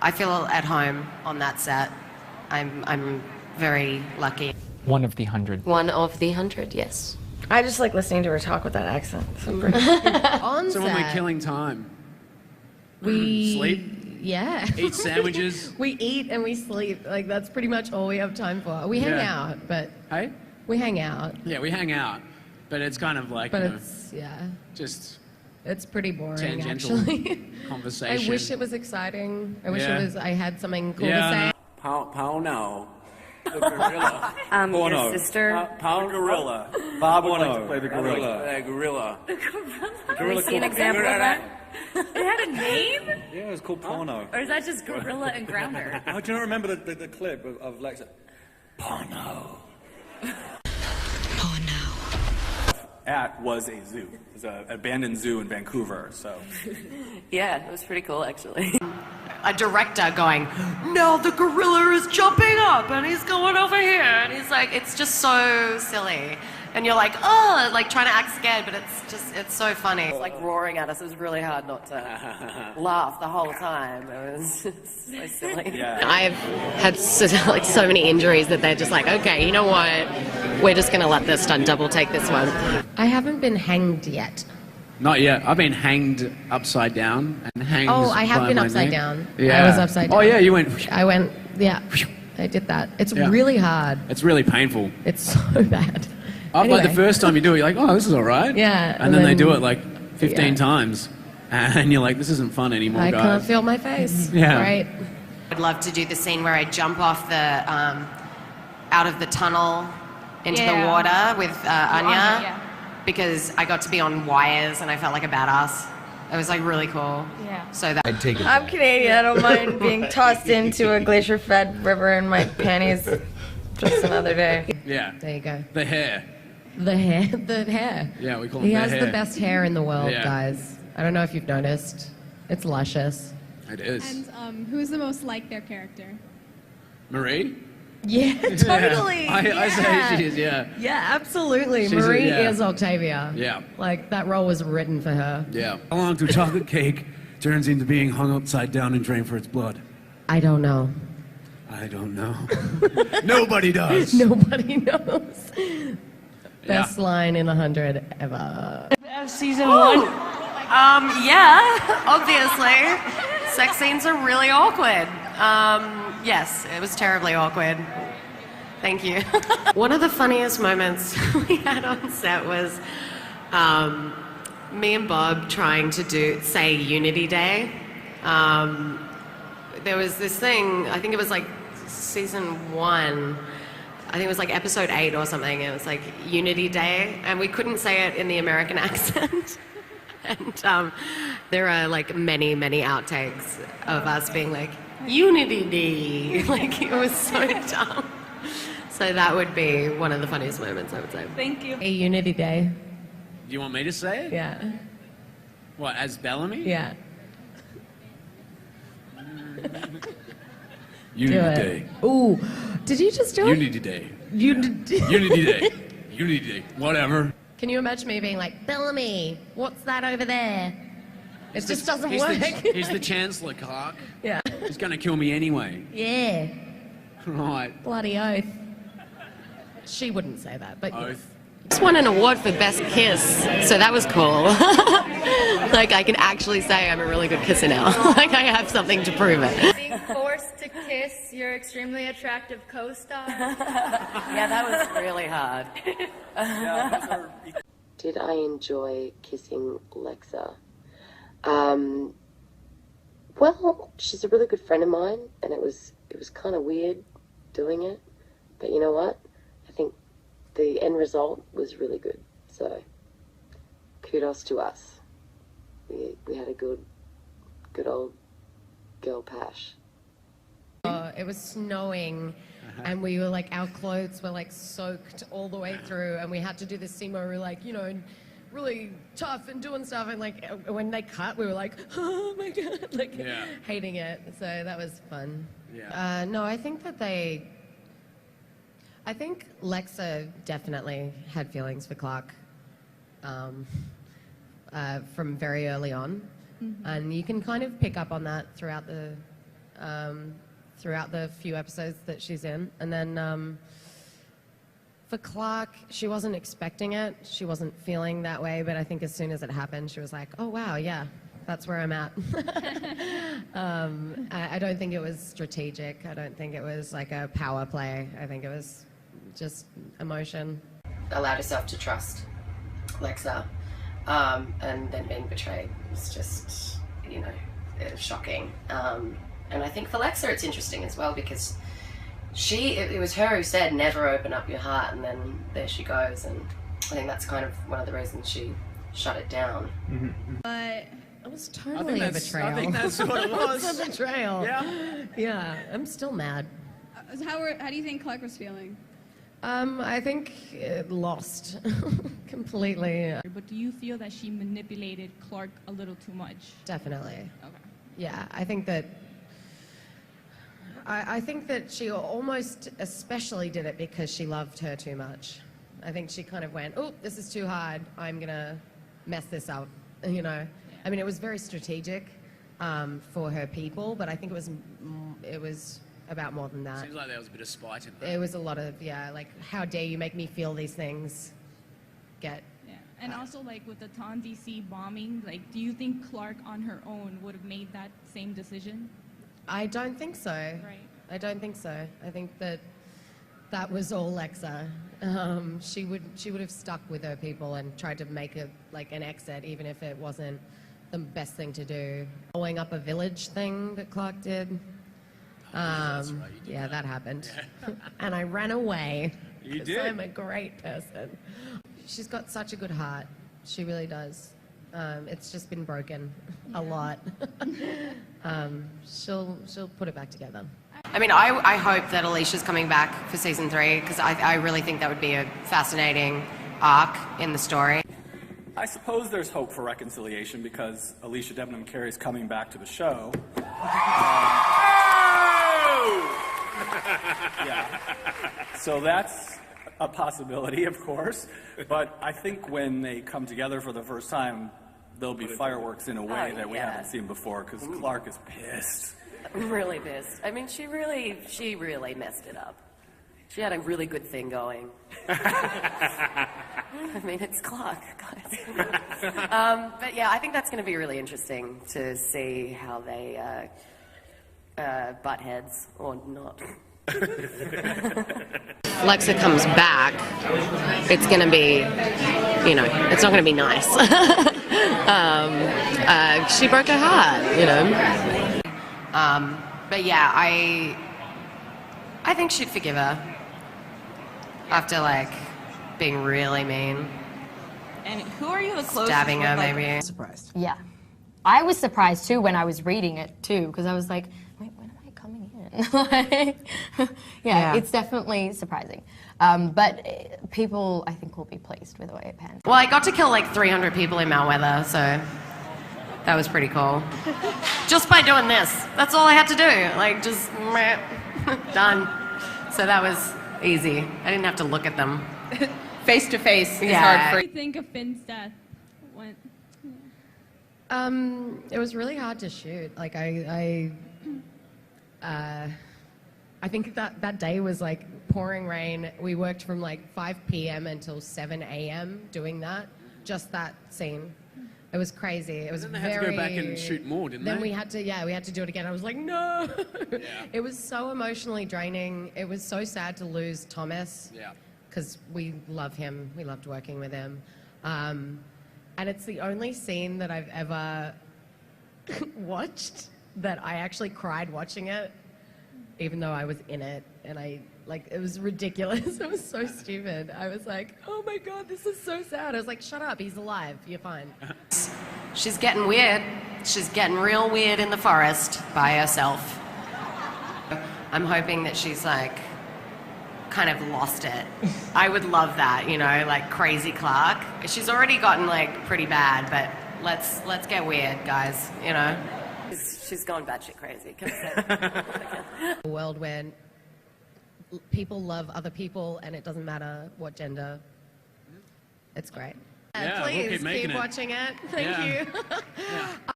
I feel at home on that set. I'm very lucky. One of the 100. One of the 100, yes. I just like listening to her talk with that accent. So great. On So set, when we're killing time, We sleep, Yeah. eat sandwiches. We eat and we sleep. Like that's pretty much all we have time for. We hang Yeah. out, but Hey? we hang out. Yeah, we hang out, but it's kind of like, But you know, it's yeah, just it's pretty boring tangential actually. conversation. I wish it was exciting. I wish Yeah. it was. I had something cool Yeah. to say. Pauno. The gorilla. Your sister. Pauno. Gorilla. Bob would like to play the gorilla. Gorilla. Can we see an example of that? It had a name? Yeah, it was called Porno. Or is that just Gorilla and Grounder? How do you not remember the clip of Lexa? Porno. At was a zoo. It was an abandoned zoo in Vancouver, so. Yeah, it was pretty cool, actually. a director going, no, the gorilla is jumping up and he's going over here. And he's like, it's just so silly. And you're like, oh, like trying to act scared, but it's so funny. It's like roaring at us. It was really hard not to laugh the whole time. It was just so silly. Yeah. I've had so many injuries that they're just like, okay, you know what? We're just going to let this stunt double take this one. I haven't been hanged yet. Not yet. I've been hanged upside down and hanged. Oh, I have by been my upside neck. down. Yeah. I was upside down. Oh yeah, you went. I went, yeah, I did that. It's Yeah. really hard. It's really painful. It's so bad. Like Anyway. the first time you do it, you're like, oh, this is all right. Yeah, And then they then- do it like 15 yeah. times, and you're like, this isn't fun anymore, I guys. can't feel my face. Yeah. Right. I'd love to do the scene where I jump off the, out of the tunnel into the Yeah. water with Anya, yeah. because I got to be on wires and I felt like a badass. It was like really cool. Yeah. So that I'd take it. I'm Canadian. I don't mind being tossed into a glacier-fed river in my panties just another day. Yeah. There you go. The hair. The hair. The hair. Yeah, we call He it the has hair. the best hair in the world, Yeah. guys. I don't know if you've noticed. It's luscious. It is. And who's the most like their character? Marie? Yeah, totally. I say she is, yeah. Yeah, absolutely. She's a- Marie yeah. is Octavia. Yeah. Like, that role was written for her. Yeah. How long till chocolate cake turns into being hung upside down and drained for its blood? I don't know. I don't know. Nobody does. Nobody knows. Best line in 100 ever. season one. Yeah, obviously. Sex scenes are really awkward. Yes, it was terribly awkward. Thank you. One of the funniest moments we had on set was me and Bob trying to say Unity Day. There was this thing, I think it was like season 1, I think it was like episode 8 or something. It was like Unity Day, and we couldn't say it in the American accent. And there are like many, many outtakes of us being like, Unity Day. Like, it was so dumb. So that would be one of the funniest moments, I would say. Thank you. A Unity Day. Do you want me to say it? Yeah. What, as Bellamy? Yeah. Unity Do it. Day. Ooh. Did you just do it? Unity Day. Unity Unity Day. Unity Day. Whatever. Can you imagine me being like, Bellamy, what's that over there? It just doesn't he's work. He's the Chancellor, Clark. Yeah. He's going to kill me anyway. Yeah. Right. Bloody oath. She wouldn't say that, but Oath. Just won an award for Best Kiss, so that was cool. Like, I can actually say I'm a really good kisser now. Like, I have something to prove it. Being forced to kiss your extremely attractive co-star. Yeah, that was really hard. Did I enjoy kissing Lexa? Well, she's a really good friend of mine, and it was kind of weird doing it, but you know what? I think the end result was really good. So, kudos to us. We had a good old girl pash. it was snowing. And we were like, our clothes were like soaked all the way through, and we had to do this scene where we were like, you know, really tough and doing stuff, and like when they cut, we were like, oh my god, like hating it. So that was fun. Yeah. No, I think Lexa definitely had feelings for Clark from very early on, and you can kind of pick up on that throughout the throughout the few episodes that she's in. And then for Clark, she wasn't expecting it. She wasn't feeling that way, but I think as soon as it happened, she was like, oh, wow, yeah, that's where I'm at. I don't think it was strategic. I don't think it was like a power play. I think it was just emotion. Allowed herself to trust Lexa, and then being betrayed was just, you know, it was shocking. And I think for Lexa it's interesting as well because it was her who said never open up your heart, and then there she goes, and I think that's kind of one of the reasons she shut it down. But it was totally a betrayal. I think that's what it was. It was a betrayal. Yeah. Yeah, I'm still mad. how do you think Clark was feeling? I think it lost completely. But do you feel that she manipulated Clark a little too much? Definitely. Okay. Yeah, I think that she almost especially did it because she loved her too much. I think she kind of went, oh, this is too hard. I'm going to mess this up, you know. Yeah. I mean, it was very strategic for her people, but I think it was about more than that. Seems like there was a bit of spite in there. It was a lot of, yeah, like, how dare you make me feel these things? Yeah. And also, like, with the Ton DC bombing, like, do you think Clark on her own would have made that same decision? I don't think so. Right. I don't think so. I think that was all Lexa. She would have stuck with her people and tried to make an exit, even if it wasn't the best thing to do. Blowing up a village thing that Clark did. That's right, you did yeah, that happened. And I ran away. You 'cause did. I'm a great person. She's got such a good heart. She really does. It's just been broken a lot. She'll put it back together. I mean, I hope that Alicia's coming back for season 3 because I really think that would be a fascinating arc in the story. I suppose there's hope for reconciliation because Alicia Debenham Carey's coming back to the show. Yeah. So that's a possibility, of course. But I think when they come together for the first time, there'll be fireworks in a way that we haven't seen before because Clark is pissed. Really pissed. I mean, she really messed it up. She had a really good thing going. I mean, it's Clark, guys. But yeah, I think that's going to be really interesting to see how they butt heads or not. Lexa comes back, it's going to be, you know, it's not going to be nice. She broke her heart, you know. But yeah, I think she'd forgive her after like being really mean, And who are you the closest stabbing her with, like, maybe. Surprised. Yeah. I was surprised too when I was reading it too, because I was like, wait, when am I coming in? yeah, it's definitely surprising. But people, I think, will be pleased with the way it pans. Well, I got to kill like 300 people in Mount Weather, so that was pretty cool. Just by doing this. That's all I had to do. Like, just meh, done. So that was easy. I didn't have to look at them. Face to face is Yeah. hard What for do you think of Finn's death? Went. It was really hard to shoot. Like I think that day was like pouring rain. We worked from like 5 p.m. until 7 a.m. doing that, just that scene. It was crazy. It was then they very. had to go back and shoot more, didn't then they? we had to do it again. I was like, no. Yeah. It was so emotionally draining. It was so sad to lose Thomas. Yeah. Because we love him. We loved working with him. And it's the only scene that I've ever watched that I actually cried watching it, even though I was in it. And it was ridiculous. It was so stupid. I was like, oh my God, this is so sad. I was like, shut up, he's alive. You're fine. She's getting weird. She's getting real weird in the forest by herself. I'm hoping that she's like kind of lost it. I would love that, you know, like crazy Clark. She's already gotten like pretty bad, but let's get weird, guys, you know. She's gone batshit crazy. A world where people love other people and it doesn't matter what gender. It's great. Yeah, we'll Please keep making it. watching it. Thank Yeah. you.